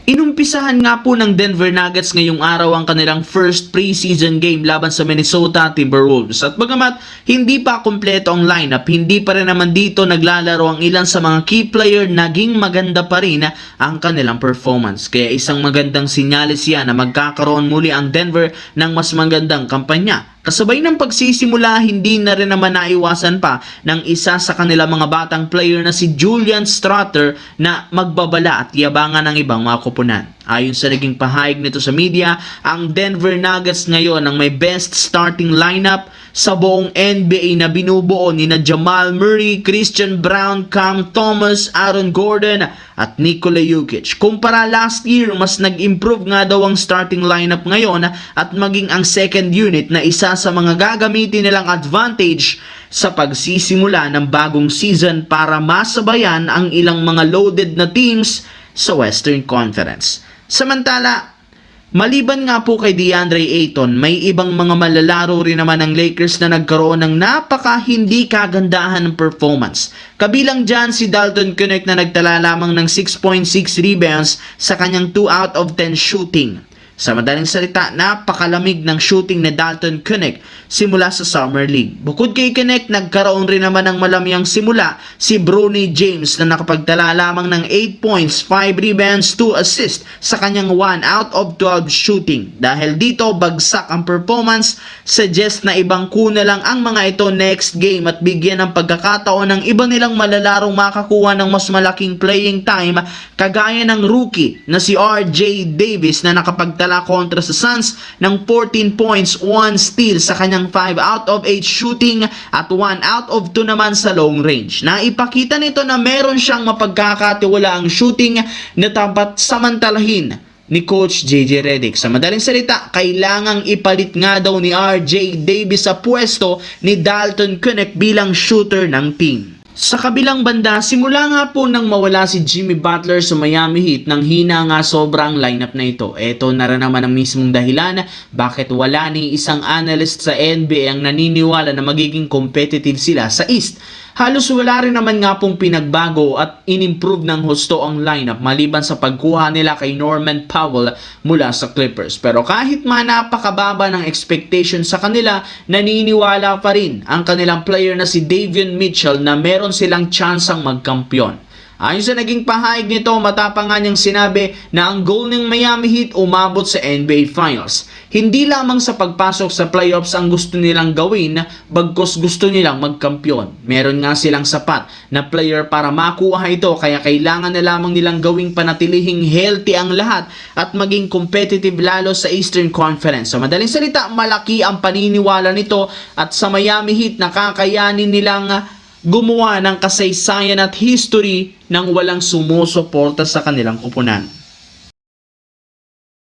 Inumpisahan nga po ng Denver Nuggets ngayong araw ang kanilang first preseason game laban sa Minnesota Timberwolves. At bagamat hindi pa kumpleto ang lineup, hindi pa rin naman dito naglalaro ang ilan sa mga key player, naging maganda pa rin ang kanilang performance. Kaya isang magandang sinyalis yan na magkakaroon muli ang Denver ng mas magandang kampanya. Kasabay ng pagsisimula, hindi na rin naman naiwasan pa ng isa sa kanila mga batang player na si Julian Strawther na magbabala at yabangan ng ibang mga koponan. Ayon sa naging pahayag nito sa media, ang Denver Nuggets ngayon ang may best starting lineup sa buong NBA na binubuo ni na Jamal Murray, Christian Braun, Cam Thomas, Aaron Gordon at Nikola Jokic. Kumpara last year, mas nag-improve nga daw ang starting lineup ngayon at maging ang second unit na isa sa mga gagamitin nilang advantage sa pagsisimula ng bagong season para masabayan ang ilang mga loaded na teams sa Western Conference. Samantala, maliban nga po kay DeAndre Ayton, may ibang mga malalaro rin naman ng Lakers na nagkaroon ng napaka hindi kagandahan ng performance. Kabilang dyan si Dalton Knecht na nagtala lamang ng 6.6 rebounds sa kanyang 2 out of 10 shooting. Sa madaling salita, napakalamig ng shooting ni Dalton Knecht simula sa Summer League. Bukod kay Knecht, nagkaroon rin naman ng malamyang simula si Bronny James na nakapagtala lamang ng 8 points, 5 rebounds, 2 assists sa kanyang 1 out of 12 shooting. Dahil dito, bagsak ang performance, suggest na ibang kuna lang ang mga ito next game at bigyan ng pagkakataon ng iba nilang malalarong makakuha ng mas malaking playing time kagaya ng rookie na si RJ Davis na nakapagtala kontra sa Suns ng 14 points, 1 steal sa kanyang 5 out of 8 shooting at 1 out of 2 naman sa long range. Naipakita nito na meron siyang mapagkakatiwalaang shooting na dapat samantalahin ni Coach JJ Redick. Sa madaling salita, kailangang ipalit nga daw ni RJ Davis sa pwesto ni Dalton Knecht bilang shooter ng team. Sa kabilang banda, simula nga po nang mawala si Jimmy Butler sa Miami Heat, nang hina nga sobrang lineup na ito. Ito na rin naman ang mismong dahilan bakit wala ni isang analyst sa NBA ang naniniwala na magiging competitive sila sa East. Halos wala rin naman nga pong pinagbago at inimprove ng husto ang lineup maliban sa pagkuha nila kay Norman Powell mula sa Clippers. Pero kahit napakababa ng expectation sa kanila, naniniwala pa rin ang kanilang player na si Davion Mitchell na meron silang tsansang magkampiyon. Ayon sa naging pahayag nito, matapang nga niyang sinabi na ang goal ng Miami Heat umabot sa NBA Finals. Hindi lamang sa pagpasok sa playoffs ang gusto nilang gawin, bagkus gusto nilang magkampiyon. Meron nga silang sapat na player para makuha ito, kaya kailangan na lamang nilang gawing panatilihing healthy ang lahat at maging competitive lalo sa Eastern Conference. Sa madaling salita, malaki ang paniniwala nito at sa Miami Heat nakakayanin nilang gumawa ng kasaysayan at history nang walang sumusuporta sa kanilang koponan.